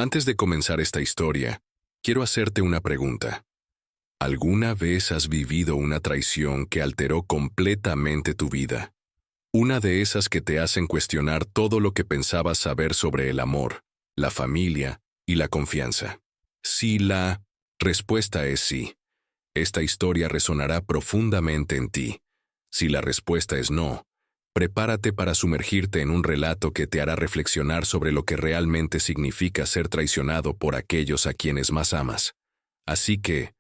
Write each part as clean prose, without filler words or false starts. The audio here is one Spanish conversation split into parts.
Antes de comenzar esta historia, quiero hacerte una pregunta. ¿Alguna vez has vivido una traición que alteró completamente tu vida? Una de esas que te hacen cuestionar todo lo que pensabas saber sobre el amor, la familia y la confianza. Si la respuesta es sí, esta historia resonará profundamente en ti. Si la respuesta es no, prepárate para sumergirte en un relato que te hará reflexionar sobre lo que realmente significa ser traicionado por aquellos a quienes más amas. Así que,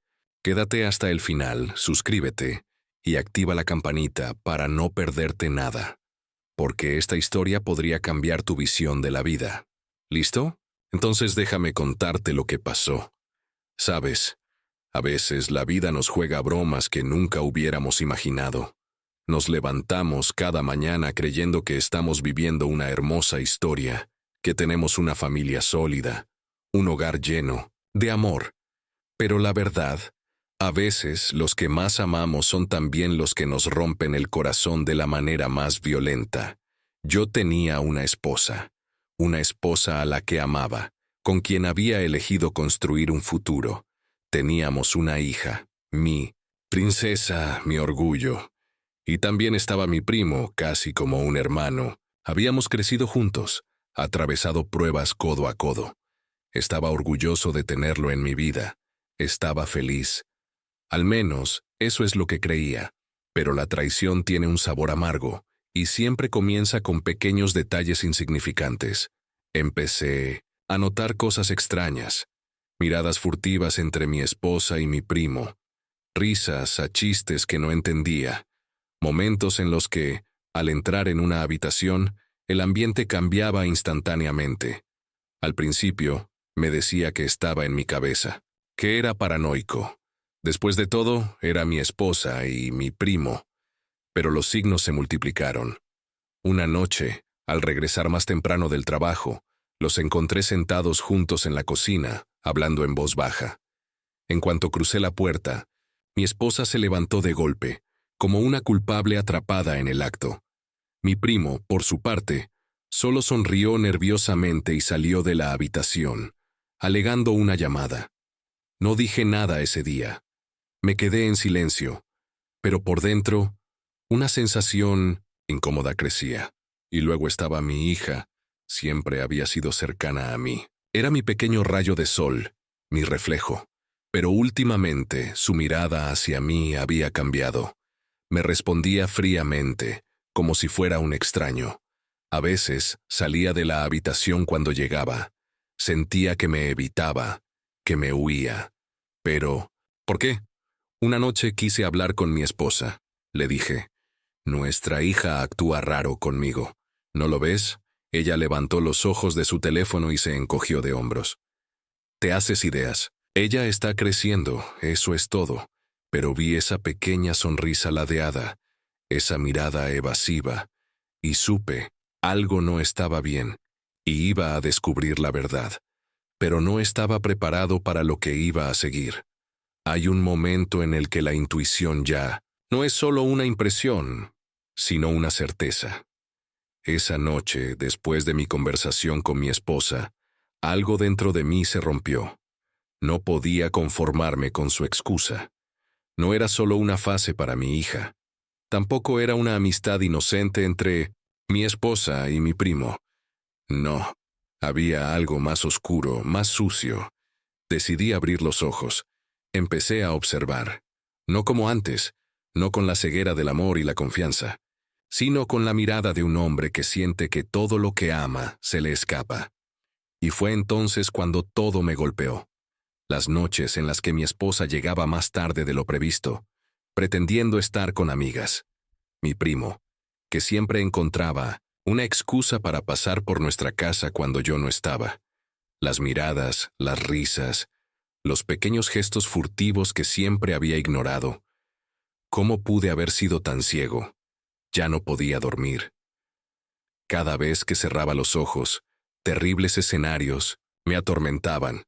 quédate hasta el final, suscríbete y activa la campanita para no perderte nada, porque esta historia podría cambiar tu visión de la vida. ¿Listo? Entonces déjame contarte lo que pasó. Sabes, a veces la vida nos juega bromas que nunca hubiéramos imaginado. Nos levantamos cada mañana creyendo que estamos viviendo una hermosa historia, que tenemos una familia sólida, un hogar lleno de amor. Pero la verdad, a veces los que más amamos son también los que nos rompen el corazón de la manera más violenta. Yo tenía una esposa a la que amaba, con quien había elegido construir un futuro. Teníamos una hija, mi princesa, mi orgullo. Y también estaba mi primo, casi como un hermano. Habíamos crecido juntos, atravesado pruebas codo a codo. Estaba orgulloso de tenerlo en mi vida. Estaba feliz. Al menos, eso es lo que creía. Pero la traición tiene un sabor amargo, y siempre comienza con pequeños detalles insignificantes. Empecé a notar cosas extrañas. Miradas furtivas entre mi esposa y mi primo. Risas a chistes que no entendía. Momentos en los que, al entrar en una habitación, el ambiente cambiaba instantáneamente. Al principio, me decía que estaba en mi cabeza, que era paranoico. Después de todo, era mi esposa y mi primo. Pero los signos se multiplicaron. Una noche, al regresar más temprano del trabajo, los encontré sentados juntos en la cocina, hablando en voz baja. En cuanto crucé la puerta, mi esposa se levantó de golpe, como una culpable atrapada en el acto. Mi primo, por su parte, solo sonrió nerviosamente y salió de la habitación, alegando una llamada. No dije nada ese día. Me quedé en silencio, pero por dentro, una sensación incómoda crecía. Y luego estaba mi hija, siempre había sido cercana a mí. Era mi pequeño rayo de sol, mi reflejo. Pero últimamente su mirada hacia mí había cambiado. Me respondía fríamente, como si fuera un extraño. A veces salía de la habitación cuando llegaba. Sentía que me evitaba, que me huía. Pero, ¿por qué? Una noche quise hablar con mi esposa. Le dije, nuestra hija actúa raro conmigo. ¿No lo ves? Ella levantó los ojos de su teléfono y se encogió de hombros. Te haces ideas. Ella está creciendo, eso es todo. Pero vi esa pequeña sonrisa ladeada, esa mirada evasiva, y supe, algo no estaba bien, y iba a descubrir la verdad. Pero no estaba preparado para lo que iba a seguir. Hay un momento en el que la intuición ya no es solo una impresión, sino una certeza. Esa noche, después de mi conversación con mi esposa, algo dentro de mí se rompió. No podía conformarme con su excusa. No era solo una fase para mi hija. Tampoco era una amistad inocente entre mi esposa y mi primo. No, había algo más oscuro, más sucio. Decidí abrir los ojos. Empecé a observar. No como antes, no con la ceguera del amor y la confianza, sino con la mirada de un hombre que siente que todo lo que ama se le escapa. Y fue entonces cuando todo me golpeó. Las noches en las que mi esposa llegaba más tarde de lo previsto, pretendiendo estar con amigas. Mi primo, que siempre encontraba una excusa para pasar por nuestra casa cuando yo no estaba. Las miradas, las risas, los pequeños gestos furtivos que siempre había ignorado. ¿Cómo pude haber sido tan ciego? Ya no podía dormir. Cada vez que cerraba los ojos, terribles escenarios me atormentaban.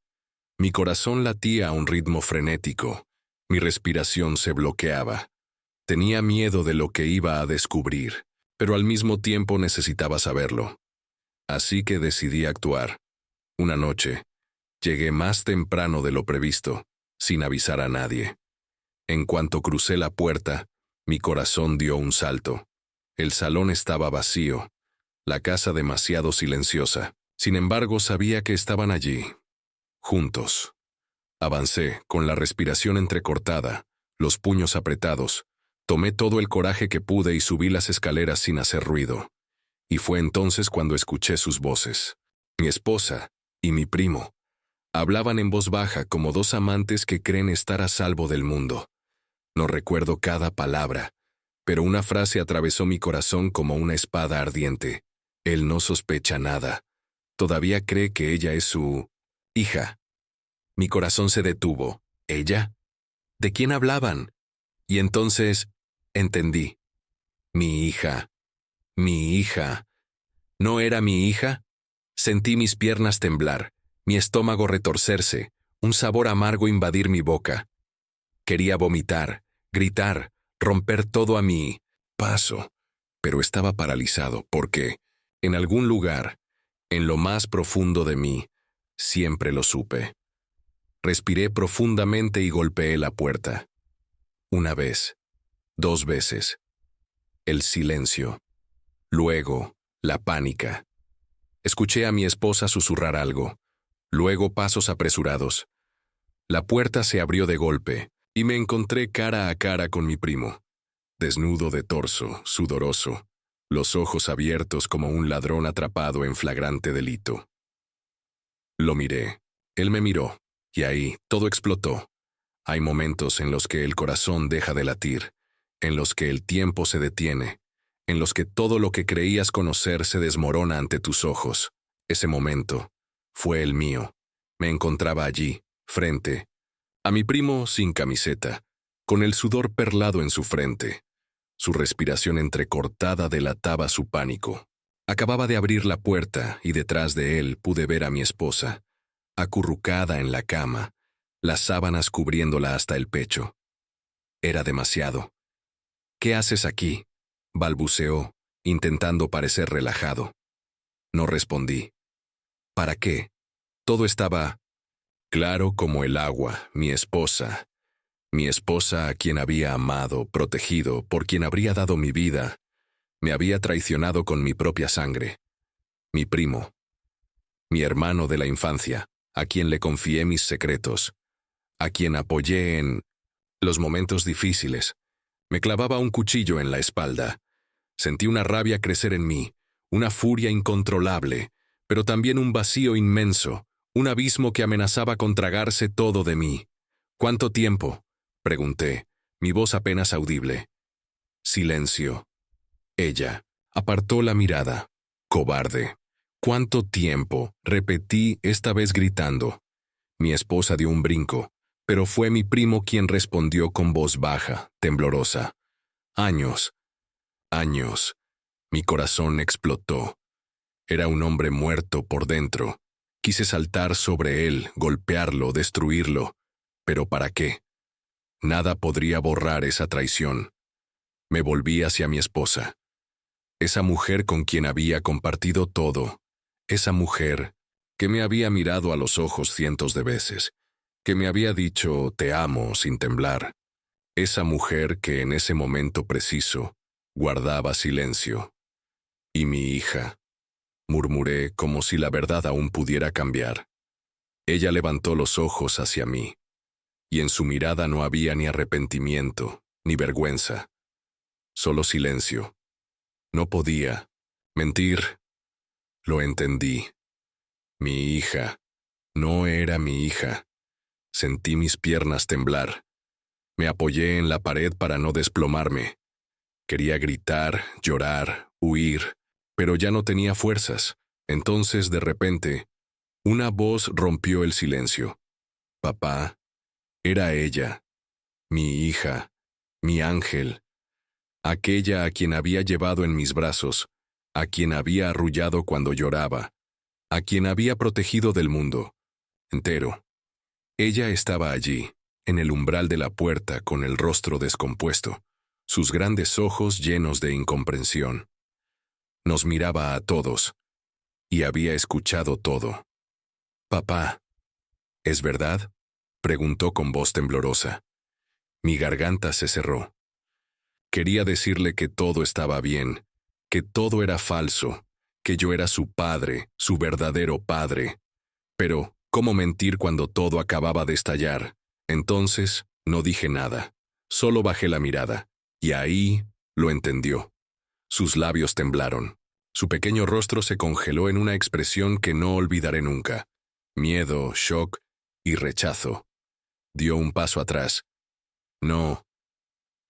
Mi corazón latía a un ritmo frenético. Mi respiración se bloqueaba. Tenía miedo de lo que iba a descubrir, pero al mismo tiempo necesitaba saberlo. Así que decidí actuar. Una noche, Llegué más temprano de lo previsto, sin avisar a nadie. En cuanto crucé la puerta, mi corazón dio un salto. El salón estaba vacío, la casa demasiado silenciosa. Sin embargo, sabía que estaban allí, juntos. Avancé, con la respiración entrecortada, los puños apretados. Tomé todo el coraje que pude y subí las escaleras sin hacer ruido. Y fue entonces cuando escuché sus voces. Mi esposa y mi primo hablaban en voz baja como dos amantes que creen estar a salvo del mundo. No recuerdo cada palabra, pero una frase atravesó mi corazón como una espada ardiente. Él no sospecha nada. Todavía cree que ella es su hija. Mi corazón se detuvo. ¿Ella? ¿De quién hablaban? Y entonces entendí. Mi hija. Mi hija. ¿No era mi hija? Sentí mis piernas temblar, mi estómago retorcerse, un sabor amargo invadir mi boca. Quería vomitar, gritar, romper todo a mi paso, pero estaba paralizado porque, en algún lugar, en lo más profundo de mí, siempre lo supe. Respiré profundamente y golpeé la puerta. Una vez, 2 veces. El silencio. Luego, la pánica. Escuché a mi esposa susurrar algo. Luego pasos apresurados. La puerta se abrió de golpe y me encontré cara a cara con mi primo. Desnudo de torso, sudoroso, los ojos abiertos como un ladrón atrapado en flagrante delito. Lo miré. Él me miró, y ahí todo explotó. Hay momentos en los que el corazón deja de latir, en los que el tiempo se detiene, en los que todo lo que creías conocer se desmorona ante tus ojos. Ese momento fue el mío. Me encontraba allí, frente a mi primo sin camiseta, con el sudor perlado en su frente. Su respiración entrecortada delataba su pánico. Acababa de abrir la puerta y detrás de él pude ver a mi esposa, acurrucada en la cama, las sábanas cubriéndola hasta el pecho. Era demasiado. «¿Qué haces aquí?», balbuceó, intentando parecer relajado. No respondí. ¿Para qué? Todo estaba claro como el agua, mi esposa a quien había amado, protegido, por quien habría dado mi vida, me había traicionado con mi propia sangre. Mi primo, mi hermano de la infancia, a quien le confié mis secretos, a quien apoyé en los momentos difíciles. Me clavaba un cuchillo en la espalda. Sentí una rabia crecer en mí, una furia incontrolable, pero también un vacío inmenso, un abismo que amenazaba con tragarse todo de mí. «¿Cuánto tiempo?», pregunté, mi voz apenas audible. Silencio. Ella apartó la mirada. «Cobarde». «¿Cuánto tiempo?», repetí, esta vez gritando. Mi esposa dio un brinco, pero fue mi primo quien respondió con voz baja, temblorosa. «Años. Años». Mi corazón explotó. Era un hombre muerto por dentro. Quise saltar sobre él, golpearlo, destruirlo. ¿Pero para qué? Nada podría borrar esa traición. Me volví hacia mi esposa. Esa mujer con quien había compartido todo. Esa mujer que me había mirado a los ojos cientos de veces. Que me había dicho «te amo» sin temblar. Esa mujer que en ese momento preciso guardaba silencio. «Y mi hija», murmuré como si la verdad aún pudiera cambiar. Ella levantó los ojos hacia mí, y en su mirada no había ni arrepentimiento, ni vergüenza. Solo silencio. No podía mentir. Lo entendí. Mi hija. No era mi hija. Sentí mis piernas temblar. Me apoyé en la pared para no desplomarme. Quería gritar, llorar, huir, pero ya no tenía fuerzas. Entonces, de repente, una voz rompió el silencio. «Papá». Era ella, mi hija, mi ángel, aquella a quien había llevado en mis brazos, a quien había arrullado cuando lloraba, a quien había protegido del mundo entero. Ella estaba allí, en el umbral de la puerta, con el rostro descompuesto, sus grandes ojos llenos de incomprensión. Nos miraba a todos, y había escuchado todo. «Papá». ¿Es verdad?, preguntó con voz temblorosa. Mi garganta se cerró. Quería decirle que todo estaba bien, que todo era falso, que yo era su padre, su verdadero padre. Pero, ¿cómo mentir cuando todo acababa de estallar? Entonces, no dije nada. Solo bajé la mirada. Y ahí, lo entendió. Sus labios temblaron. Su pequeño rostro se congeló en una expresión que no olvidaré nunca. Miedo, shock y rechazo. Dio un paso atrás. No,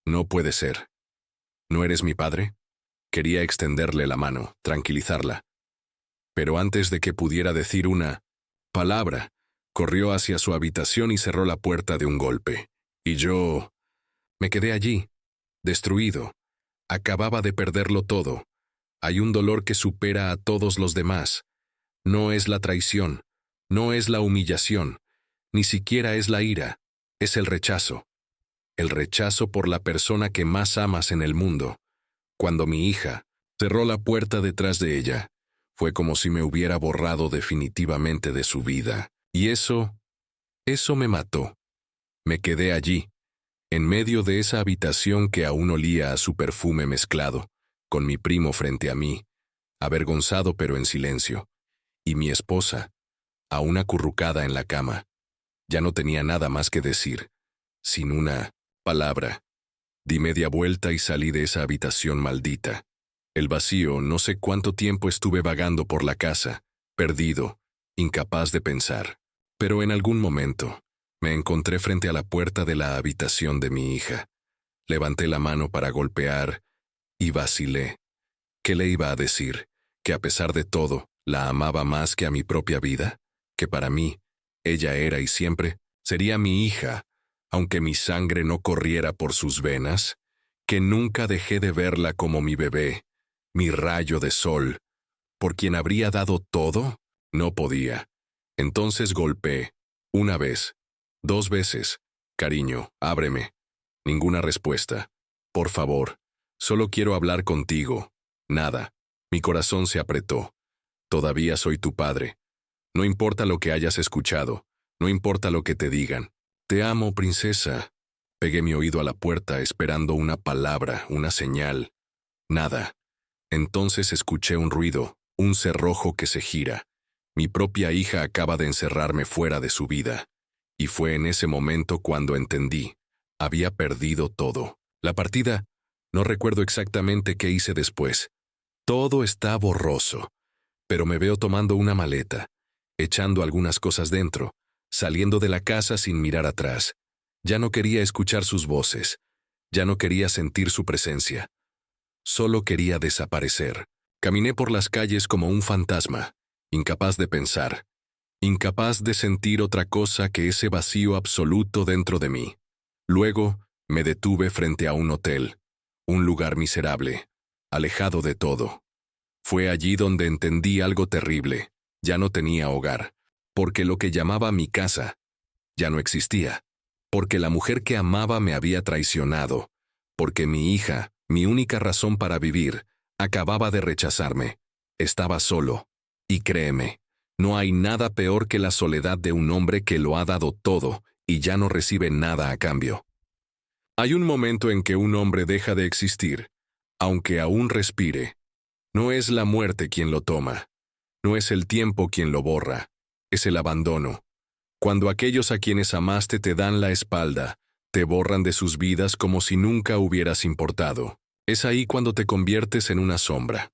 no puede ser. ¿No eres mi padre? Quería extenderle la mano, tranquilizarla. Pero antes de que pudiera decir una palabra, corrió hacia su habitación y cerró la puerta de un golpe. Y yo me quedé allí, destruido. Acababa de perderlo todo. Hay un dolor que supera a todos los demás. No es la traición, no es la humillación, ni siquiera es la ira, es el rechazo. El rechazo por la persona que más amas en el mundo. Cuando mi hija cerró la puerta detrás de ella, fue como si me hubiera borrado definitivamente de su vida. Y eso me mató. Me quedé allí, en medio de esa habitación que aún olía a su perfume mezclado, con mi primo frente a mí, avergonzado pero en silencio, y mi esposa, aún acurrucada en la cama. Ya no tenía nada más que decir, sin una palabra. Di media vuelta y salí de esa habitación maldita. El vacío, no sé cuánto tiempo estuve vagando por la casa, perdido, incapaz de pensar. Pero en algún momento, me encontré frente a la puerta de la habitación de mi hija. Levanté la mano para golpear y vacilé. ¿Qué le iba a decir? ¿Que a pesar de todo, la amaba más que a mi propia vida? ¿Que para mí, ella era y siempre sería mi hija, aunque mi sangre no corriera por sus venas? ¿Que nunca dejé de verla como mi bebé, mi rayo de sol, por quien habría dado todo? No podía. Entonces golpeé, una vez, 2 veces. Cariño, ábreme. Ninguna respuesta. Por favor, solo quiero hablar contigo. Nada. Mi corazón se apretó. Todavía soy tu padre. No importa lo que hayas escuchado, no importa lo que te digan. Te amo, princesa. Pegué mi oído a la puerta esperando una palabra, una señal. Nada. Entonces escuché un ruido, un cerrojo que se gira. Mi propia hija acaba de encerrarme fuera de su vida. Y fue en ese momento cuando entendí. Había perdido todo. La partida, no recuerdo exactamente qué hice después. Todo está borroso. Pero me veo tomando una maleta, echando algunas cosas dentro, saliendo de la casa sin mirar atrás. Ya no quería escuchar sus voces. Ya no quería sentir su presencia. Solo quería desaparecer. Caminé por las calles como un fantasma, incapaz de pensar, incapaz de sentir otra cosa que ese vacío absoluto dentro de mí. Luego, me detuve frente a un hotel, un lugar miserable, alejado de todo. Fue allí donde entendí algo terrible. Ya no tenía hogar, porque lo que llamaba mi casa ya no existía, porque la mujer que amaba me había traicionado, porque mi hija, mi única razón para vivir, acababa de rechazarme. Estaba solo. Y créeme, no hay nada peor que la soledad de un hombre que lo ha dado todo y ya no recibe nada a cambio. Hay un momento en que un hombre deja de existir, aunque aún respire. No es la muerte quien lo toma. No es el tiempo quien lo borra. Es el abandono. Cuando aquellos a quienes amaste te dan la espalda, te borran de sus vidas como si nunca hubieras importado. Es ahí cuando te conviertes en una sombra.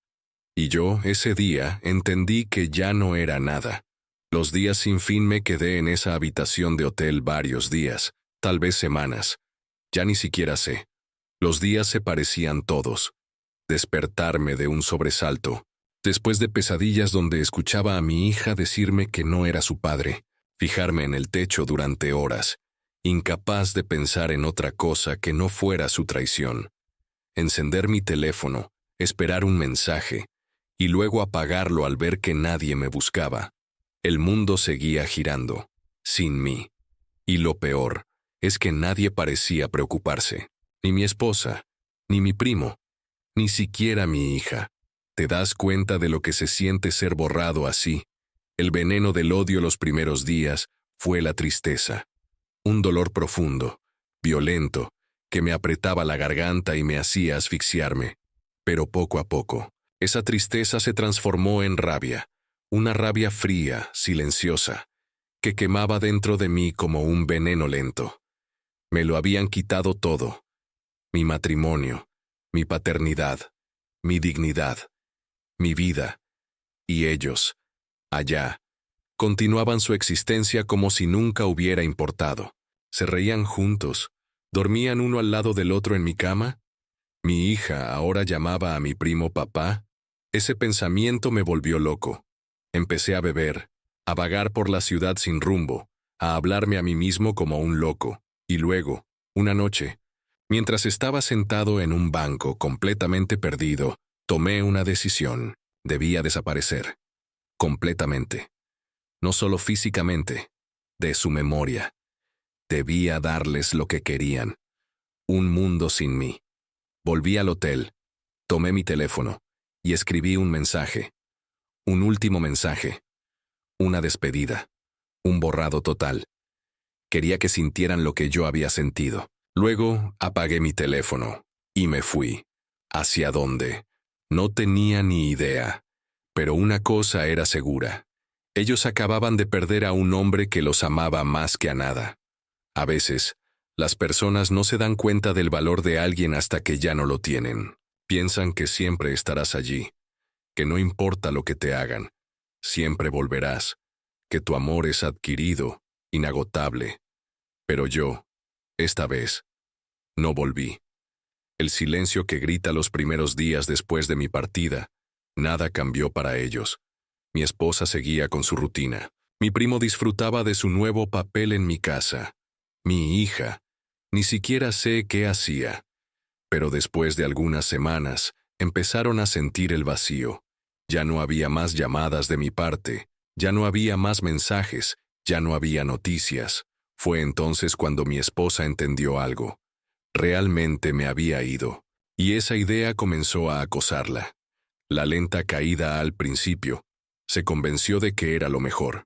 Y yo, ese día, entendí que ya no era nada. Los días sin fin me quedé en esa habitación de hotel varios días, tal vez semanas. Ya ni siquiera sé. Los días se parecían todos. Despertarme de un sobresalto, después de pesadillas donde escuchaba a mi hija decirme que no era su padre, fijarme en el techo durante horas, incapaz de pensar en otra cosa que no fuera su traición. Encender mi teléfono, esperar un mensaje, y luego apagarlo al ver que nadie me buscaba. El mundo seguía girando, sin mí. Y lo peor es que nadie parecía preocuparse, ni mi esposa, ni mi primo, ni siquiera mi hija. ¿Te das cuenta de lo que se siente ser borrado así? El veneno del odio los primeros días fue la tristeza. Un dolor profundo, violento, que me apretaba la garganta y me hacía asfixiarme. Pero poco a poco, esa tristeza se transformó en rabia, una rabia fría, silenciosa, que quemaba dentro de mí como un veneno lento. Me lo habían quitado todo: mi matrimonio, mi paternidad, mi dignidad, mi vida. Y ellos, allá, continuaban su existencia como si nunca hubiera importado. Se reían juntos, dormían uno al lado del otro en mi cama. Mi hija ahora llamaba a mi primo papá. Ese pensamiento me volvió loco. Empecé a beber, a vagar por la ciudad sin rumbo, a hablarme a mí mismo como un loco. Y luego, una noche, mientras estaba sentado en un banco completamente perdido, tomé una decisión. Debía desaparecer. Completamente. No solo físicamente, de su memoria. Debía darles lo que querían. Un mundo sin mí. Volví al hotel, tomé mi teléfono y escribí un mensaje. Un último mensaje. Una despedida. Un borrado total. Quería que sintieran lo que yo había sentido. Luego apagué mi teléfono y me fui. ¿Hacia dónde? No tenía ni idea. Pero una cosa era segura. Ellos acababan de perder a un hombre que los amaba más que a nada. A veces, las personas no se dan cuenta del valor de alguien hasta que ya no lo tienen. Piensan que siempre estarás allí, que no importa lo que te hagan, siempre volverás, que tu amor es adquirido, inagotable. Pero yo, esta vez, no volví. El silencio que grita los primeros días después de mi partida, nada cambió para ellos. Mi esposa seguía con su rutina. Mi primo disfrutaba de su nuevo papel en mi casa. Mi hija, ni siquiera sé qué hacía. Pero después de algunas semanas, empezaron a sentir el vacío. Ya no había más llamadas de mi parte, ya no había más mensajes, ya no había noticias. Fue entonces cuando mi esposa entendió algo. Realmente me había ido. Y esa idea comenzó a acosarla. La lenta caída al principio. Se convenció de que era lo mejor.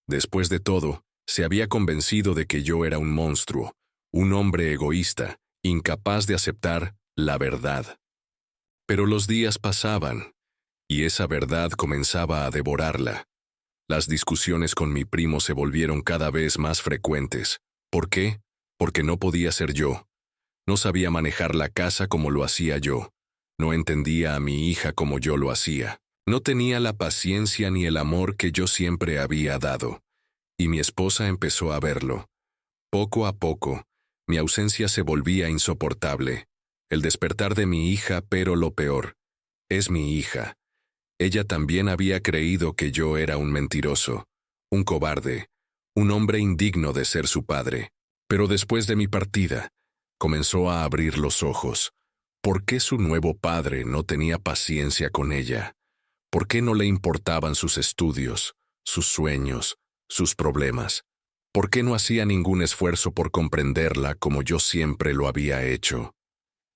Después de todo, se había convencido de que yo era un monstruo, un hombre egoísta, incapaz de aceptar la verdad. Pero los días pasaban, y esa verdad comenzaba a devorarla. Las discusiones con mi primo se volvieron cada vez más frecuentes. ¿Por qué? Porque no podía ser yo. No sabía manejar la casa como lo hacía yo. No entendía a mi hija como yo lo hacía. No tenía la paciencia ni el amor que yo siempre había dado. Y mi esposa empezó a verlo. Poco a poco, mi ausencia se volvía insoportable. El despertar de mi hija, pero lo peor, es mi hija. Ella también había creído que yo era un mentiroso, un cobarde, un hombre indigno de ser su padre. Pero después de mi partida, comenzó a abrir los ojos. ¿Por qué su nuevo padre no tenía paciencia con ella? ¿Por qué no le importaban sus estudios, sus sueños, sus problemas? ¿Por qué no hacía ningún esfuerzo por comprenderla como yo siempre lo había hecho?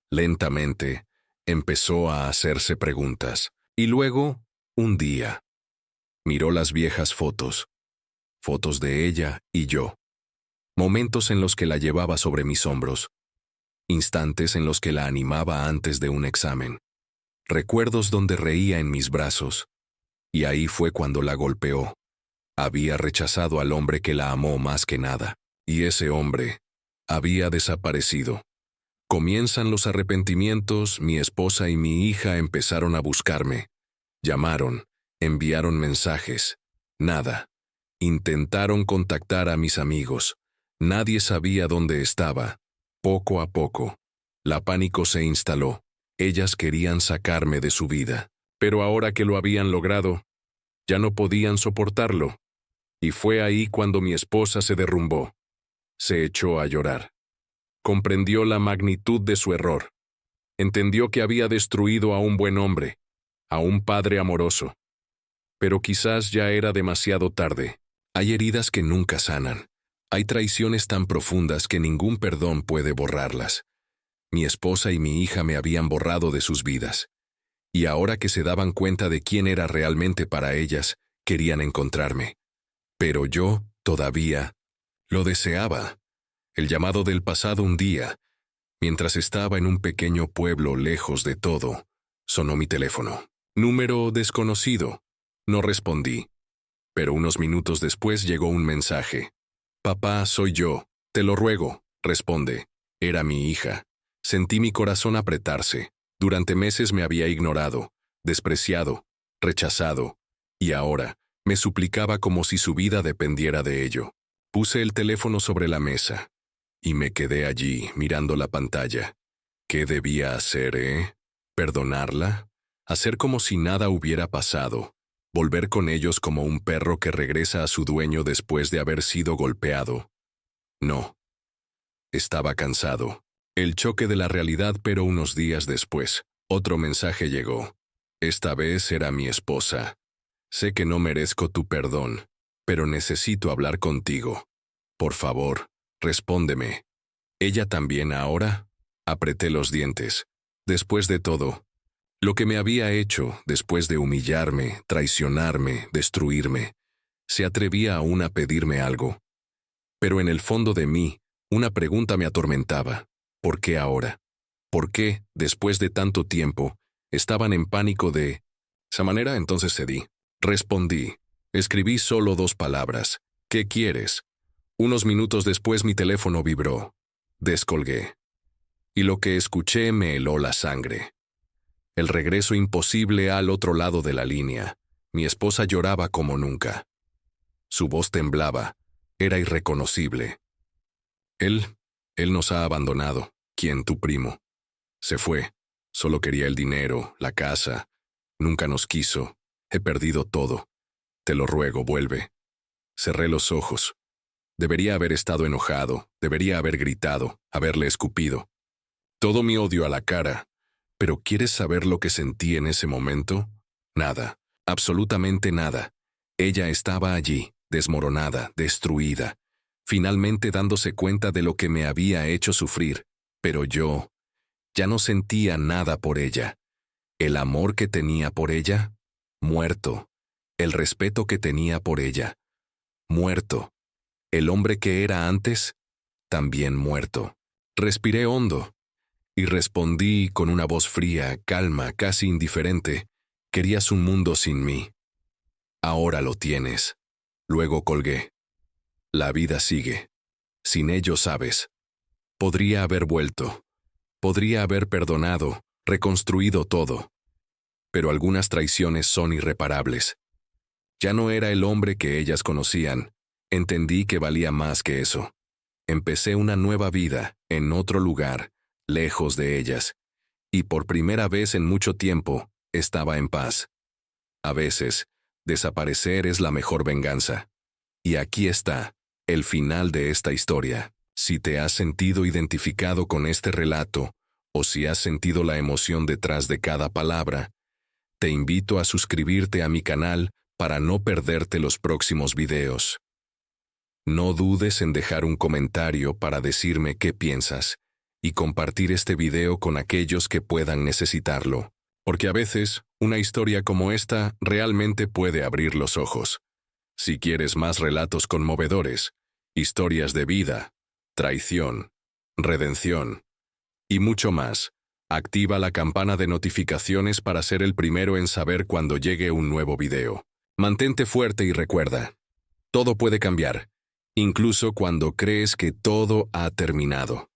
Lentamente, empezó a hacerse preguntas. Y luego, un día, miró las viejas fotos de ella y yo. Momentos en los que la llevaba sobre mis hombros. Instantes en los que la animaba antes de un examen. Recuerdos donde reía en mis brazos. Y ahí fue cuando la golpeó. Había rechazado al hombre que la amó más que nada. Y ese hombre había desaparecido. Comienzan los arrepentimientos, mi esposa y mi hija empezaron a buscarme. Llamaron, enviaron mensajes. Nada. Intentaron contactar a mis amigos. Nadie sabía dónde estaba. Poco a poco, la pánico se instaló. Ellas querían sacarme de su vida. Pero ahora que lo habían logrado, ya no podían soportarlo. Y fue ahí cuando mi esposa se derrumbó. Se echó a llorar. Comprendió la magnitud de su error. Entendió que había destruido a un buen hombre, a un padre amoroso. Pero quizás ya era demasiado tarde. Hay heridas que nunca sanan. Hay traiciones tan profundas que ningún perdón puede borrarlas. Mi esposa y mi hija me habían borrado de sus vidas. Y ahora que se daban cuenta de quién era realmente para ellas, querían encontrarme. Pero yo, todavía, Lo deseaba. El llamado del pasado un día, mientras estaba en un pequeño pueblo lejos de todo, sonó mi teléfono. Número desconocido. No respondí. Pero unos minutos después llegó un mensaje. Papá, soy yo. Te lo ruego, responde. Era mi hija. Sentí mi corazón apretarse. Durante meses me había ignorado, despreciado, rechazado, y ahora me suplicaba como si su vida dependiera de ello. Puse el teléfono sobre la mesa y me quedé allí mirando la pantalla. ¿Qué debía hacer, ¿Perdonarla? ¿Hacer como si nada hubiera pasado? ¿Volver con ellos como un perro que regresa a su dueño después de haber sido golpeado? No. Estaba cansado. El choque de la realidad, pero unos días después, otro mensaje llegó. Esta vez era mi esposa. Sé que no merezco tu perdón, pero necesito hablar contigo. Por favor, respóndeme. ¿Ella también ahora? Apreté los dientes. Después de todo, lo que me había hecho, después de humillarme, traicionarme, destruirme, se atrevía aún a pedirme algo. Pero en el fondo de mí, una pregunta me atormentaba. ¿Por qué ahora? ¿Por qué, después de tanto tiempo, estaban en pánico de... Esa manera entonces cedí. Respondí. Escribí solo 2 palabras. ¿Qué quieres? Unos minutos después mi teléfono vibró. Descolgué. Y lo que escuché me heló la sangre. El regreso imposible al otro lado de la línea. Mi esposa lloraba como nunca. Su voz temblaba. Era irreconocible. Él nos ha abandonado. ¿Quién? Tu primo. Se fue. Solo quería el dinero, la casa. Nunca nos quiso. He perdido todo. Te lo ruego, vuelve. Cerré los ojos. Debería haber estado enojado, debería haber gritado, haberle escupido. Todo mi odio a la cara. ¿Pero quieres saber lo que sentí en ese momento? Nada. Absolutamente nada. Ella estaba allí, desmoronada, destruida, finalmente dándose cuenta de lo que me había hecho sufrir, pero yo ya no sentía nada por ella. El amor que tenía por ella, muerto. El respeto que tenía por ella, muerto. El hombre que era antes, también muerto. Respiré hondo y respondí con una voz fría, calma, casi indiferente. Querías un mundo sin mí. Ahora lo tienes. Luego colgué. La vida sigue. Sin ello, sabes. Podría haber vuelto. Podría haber perdonado, reconstruido todo. Pero algunas traiciones son irreparables. Ya no era el hombre que ellas conocían. Entendí que valía más que eso. Empecé una nueva vida, en otro lugar, lejos de ellas. Y por primera vez en mucho tiempo, estaba en paz. A veces, desaparecer es la mejor venganza. Y aquí está, el final de esta historia. Si te has sentido identificado con este relato, o si has sentido la emoción detrás de cada palabra, te invito a suscribirte a mi canal para no perderte los próximos videos. No dudes en dejar un comentario para decirme qué piensas y compartir este video con aquellos que puedan necesitarlo, porque a veces una historia como esta realmente puede abrir los ojos. Si quieres más relatos conmovedores, historias de vida, traición, redención y mucho más, activa la campana de notificaciones para ser el primero en saber cuando llegue un nuevo video. Mantente fuerte y recuerda, todo puede cambiar, incluso cuando crees que todo ha terminado.